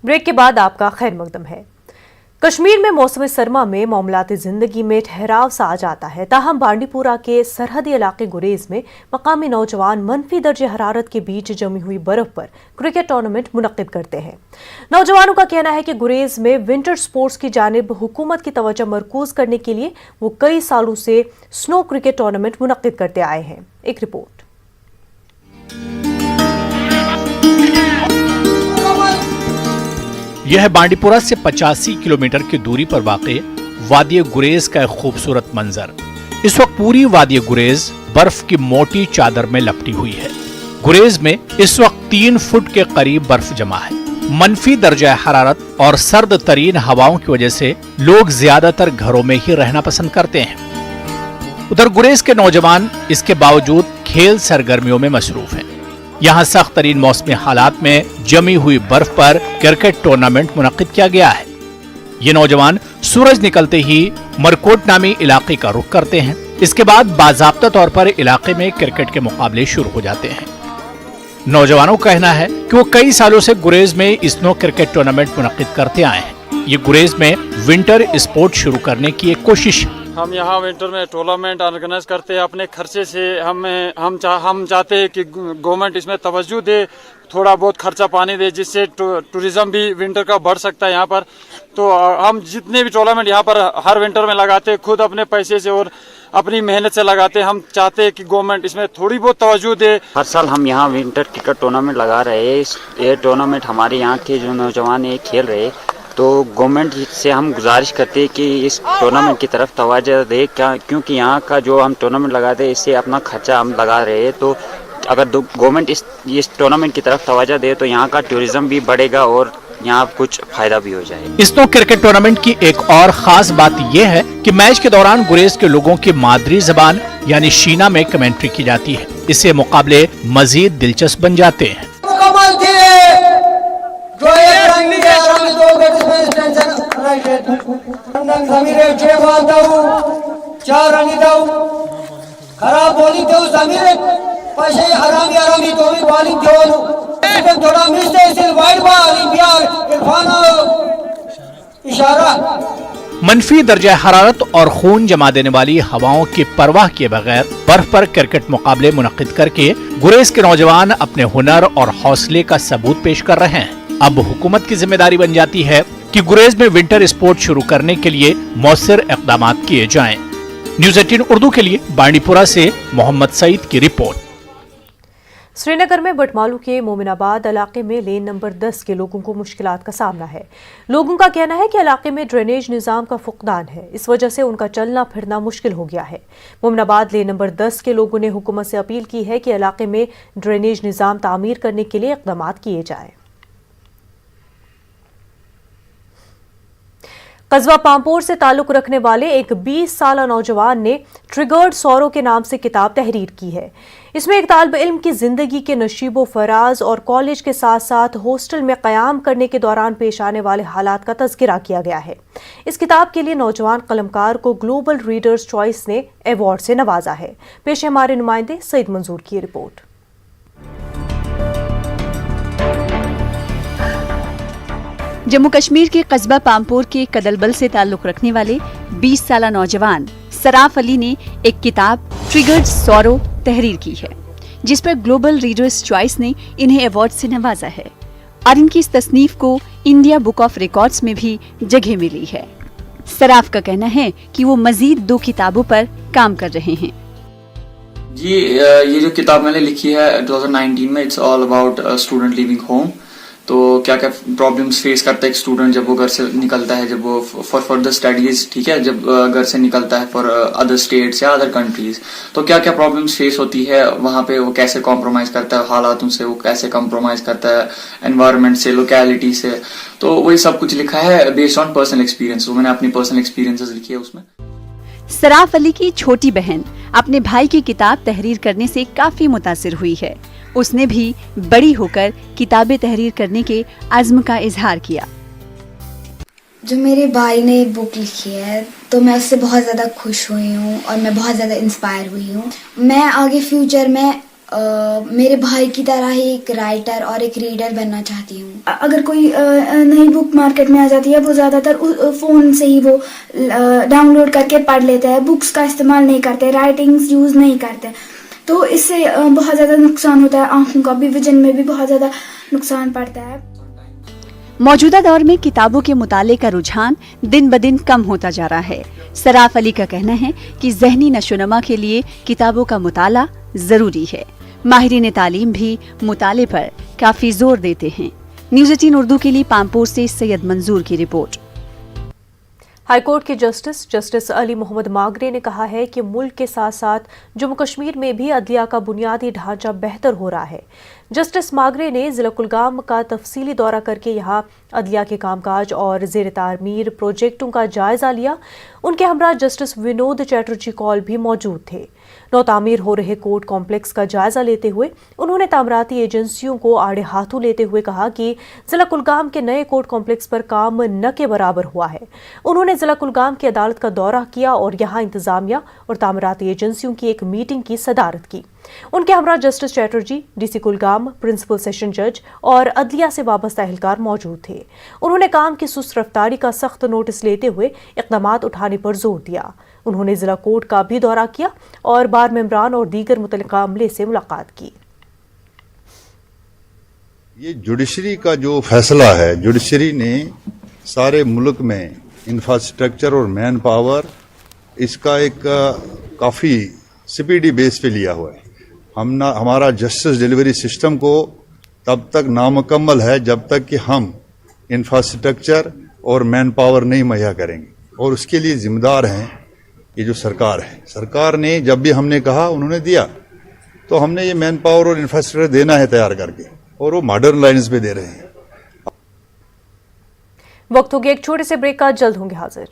Break के बाद आपका खैर मकदम है। कश्मीर में मौसम सरमा में मामलाती जिंदगी में ठहराव सा आ जाता है, ताहम बांडीपुरा के सरहदी इलाके गुरेज में मकामी नौजवान मनफी दर्जे हरारत के बीच जमी हुई बर्फ पर क्रिकेट टूर्नामेंट मुनक्किद करते हैं। नौजवानों का कहना है कि गुरेज में विंटर स्पोर्ट्स की जानिब हुकूमत की तवज्जो मरकूज करने के लिए वो कई सालों से स्नो क्रिकेट टूर्नामेंट मुनक्किद करते आए हैं। एक रिपोर्ट। यह है बांडीपुरा से 85 किलोमीटर की दूरी पर वाक़े वादी गुरेज का एक खूबसूरत मंजर। इस वक्त पूरी वादी गुरेज बर्फ की मोटी चादर में लपटी हुई है। गुरेज में इस वक्त 3 फुट के करीब बर्फ जमा है। मनफी दर्जा हरारत और सर्द तरीन हवाओं की वजह से लोग ज्यादातर घरों में ही रहना पसंद करते हैं। उधर गुरेज के नौजवान इसके बावजूद खेल सरगर्मियों में मसरूफ हैं। यहाँ सख्त तरीन मौसमी हालात में जमी हुई बर्फ पर क्रिकेट टूर्नामेंट मुनक्किद किया गया है। ये नौजवान सूरज निकलते ही मरकोट नामी इलाके का रुख करते हैं। इसके बाद बाज़ाब्ता तौर पर इलाके में क्रिकेट के मुकाबले शुरू हो जाते हैं। नौजवानों का कहना है कि वो कई सालों से गुरेज में स्नो क्रिकेट टूर्नामेंट मुनक्किद करते आए हैं। ये गुरेज में विंटर स्पोर्ट शुरू करने की एक कोशिश है। हम यहाँ विंटर में टूर्नामेंट ऑर्गेनाइज करते हैं अपने खर्चे से। हम चाहते हैं कि गवर्नमेंट इसमें तवज्जो दे, थोड़ा बहुत खर्चा पानी दे, जिससे टूरिज्म भी विंटर का बढ़ सकता है यहाँ पर। तो हम जितने भी टूर्नामेंट यहाँ पर हर विंटर में लगाते हैं, खुद अपने पैसे से और अपनी मेहनत से लगाते हैं। हम चाहते हैं कि गवर्नमेंट इसमें थोड़ी बहुत तवज्जो दे। हर साल हम यहाँ विंटर क्रिकेट टूर्नामेंट लगा रहे हैं। ये टूर्नामेंट हमारे यहाँ के जो नौजवान ये खेल रहे हैं, तो गवर्नमेंट से हम गुजारिश करते हैं कि इस टूर्नामेंट की तरफ तवज्जो दे, क्योंकि यहाँ का जो हम टूर्नामेंट लगाते हैं इससे अपना खर्चा हम लगा रहे हैं। तो अगर गवर्नमेंट इस टूर्नामेंट की तरफ तवज्जो दे तो यहाँ का टूरिज्म भी बढ़ेगा और यहाँ कुछ फायदा भी हो जाएगा। स्नो क्रिकेट टूर्नामेंट की एक और खास बात यह है कि मैच के दौरान गुरेज के लोगों की मादरी जबान यानी शीना में कमेंट्री की जाती है। इससे मुकाबले मजीद दिलचस्प बन जाते हैं। खराब बॉलिंग दो समीर पैसे हरामी तो भी बॉलिंग दो थोड़ा मिस है वाइड बॉल इरफान इशारा। मनफी दर्जा हरारत और खून जमा देने वाली हवाओं की परवाह किए बगैर बर्फ पर क्रिकेट मुकाबले मुनक्किद करके गुरेज के नौजवान अपने हुनर और हौसले का सबूत पेश कर रहे हैं। अब हुकूमत की जिम्मेदारी बन जाती है कि गुरेज में विंटर स्पोर्ट शुरू करने के लिए मौसर इक़दाम किए जाएं। न्यूज़ 18 उर्दू के लिए बांडीपुरा से मोहम्मद सईद की रिपोर्ट। श्रीनगर में बटमालू के मोमिनाबाद इलाके में लेन नंबर 10 के लोगों को मुश्किलात का सामना है। लोगों का कहना है कि इलाके में ड्रेनेज निज़ाम का फुकदान है, इस वजह से उनका चलना फिरना मुश्किल हो गया है। मोमिनाबाद लेन नंबर 10 के लोगों ने हुकूमत से अपील की है कि इलाके में ड्रेनेज निज़ाम तामीर करने के लिए इक़दाम किए जाएं। कस्बा पामपोर से ताल्लुक रखने वाले एक 20 साला नौजवान ने ट्रिगर्ड सौरों के नाम से किताब तहरीर की है। इसमें एक तालिब इल्म की जिंदगी के नशीबो फराज और कॉलेज के साथ साथ हॉस्टल में क़याम करने के दौरान पेश आने वाले हालात का तज़किरा किया गया है। इस किताब के लिए नौजवान कलमकार को ग्लोबल रीडर्स चॉइस ने अवार्ड से नवाजा है। पेश है हमारे नुमाइंदे सईद मंजूर की रिपोर्ट। जम्मू कश्मीर के कस्बा पामपोर के कदलबल से ताल्लुक रखने वाले 20 साला नौजवान सराफ अली ने एक किताब ट्रिगर्ड सौरो तहरीर की है, जिस पर ग्लोबल रीडर्स चॉइस ने इन्हें अवार्ड से नवाजा है और इनकी इस तसनीफ को इंडिया बुक ऑफ रिकॉर्ड्स में भी जगह मिली है। सराफ का कहना है कि वो मजीद 2 किताबों पर काम कर रहे हैं। जी, ये जो किताब मैंने लिखी है 2019 में, it's all about student living home. तो क्या क्या प्रॉब्लम्स फेस करता है एक स्टूडेंट जब वो घर से निकलता है, जब वो फॉर फर्दर स्टडीज, ठीक है, जब घर से निकलता है फॉर अदर स्टेट्स या अदर कंट्रीज, तो क्या क्या प्रॉब्लम्स फेस होती है वहाँ पे, वो कैसे कॉम्प्रोमाइज करता है हालातों से, वो कैसे कॉम्प्रोमाइज करता है एनवायरनमेंट से, लोकेलिटी से। तो वही सब कुछ लिखा है बेस्ड ऑन पर्सनल एक्सपीरियंस। मैंने अपनी पर्सनल एक्सपीरियंसेस लिखी है उसमें। सराफ अली की छोटी बहन अपने भाई की किताब तहरीर करने से काफी मुतासिर हुई है। उसने भी बड़ी होकर किताबें तहरीर करने के अज़्म का इजहार किया। जो मेरे भाई ने एक बुक लिखी है तो मैं उससे बहुत ज़्यादा खुश हुई हूँ और मैं बहुत ज़्यादा इंस्पायर हुई हूँ। मैं आगे फ्यूचर में मेरे भाई की तरह ही एक राइटर और एक रीडर बनना चाहती हूँ। अगर कोई नई बुक मार्केट में आ जाती है, वो ज़्यादातर फ़ोन से ही वो डाउनलोड करके पढ़ लेते हैं, बुक्स का इस्तेमाल नहीं करते, राइटिंग्स यूज़ नहीं करते, तो इससे बहुत ज़्यादा नुकसान होता है, आँखों का भी, विजन में भी बहुत ज़्यादा नुकसान पड़ता है। मौजूदा दौर में किताबों के मुताले का रुझान दिन ब दिन कम होता जा रहा है। सराफ अली का कहना है कि ज़हनी नशोनुमा के लिए किताबों का मुताला ज़रूरी है। माहिरीन तालीम भी मुताले पर काफ़ी जोर देते हैं। न्यूज़ 18 उर्दू के लिए पामपुर से सैयद मंजूर की रिपोर्ट। हाईकोर्ट के जस्टिस अली मोहम्मद मागरे ने कहा है कि मुल्क के साथ साथ जम्मू कश्मीर में भी अदलिया का बुनियादी ढांचा बेहतर हो रहा है। जस्टिस मागरे ने जिला कुलगाम का तफसीली दौरा करके यहाँ अदलिया के कामकाज और ज़ेर तामीर प्रोजेक्टों का जायजा लिया। उनके हमरा जस्टिस विनोद चैटर्जी कौल भी मौजूद थे। नौ तामीर हो रहे कोर्ट कॉम्प्लेक्स का जायजा लेते हुए उन्होंने तामीराती एजेंसियों को आड़े हाथों लेते हुए कहा कि जिला कुलगाम के नए कोर्ट कॉम्प्लेक्स पर काम न के बराबर हुआ है। उन्होंने जिला कुलगाम की अदालत का दौरा किया और यहाँ इंतजामिया और तामीराती एजेंसियों की एक मीटिंग की सदारत की। उनके हमरा justice Chatterjee, DC Kulgam, principal session जज और अदलिया से वाबस्ता एहलकार मौजूद थे। उन्होंने काम की सुस्त रफ्तारी का सख्त नोटिस लेते हुए इक़दामात उठाने पर जोर दिया। उन्होंने जिला कोर्ट का भी दौरा किया और बार मेंबरान और दीगर मुतल्लिका अमले से मुलाकात की। ये जुडिशरी का जो फैसला है, जुडिशरी ने सारे मुल्क में इंफ्रास्ट्रक्चर और मैन पावर इसका एक काफ़ी स्पीडी बेस पे लिया हुआ है। हमारा जस्टिस डिलीवरी सिस्टम को तब तक नामुकम्मल है जब तक कि हम इंफ्रास्ट्रक्चर और मैन पावर नहीं मुहैया करेंगे, और उसके लिए जिम्मेदार हैं ये जो सरकार है। सरकार ने जब भी हमने कहा उन्होंने दिया, तो हमने ये मैन पावर और इंफ्रास्ट्रक्चर देना है तैयार करके, और वो मॉडर्न लाइन्स पे दे रहे हैं। वक्त हो गया एक छोटे से ब्रेक का, जल्द होंगे हाजिर।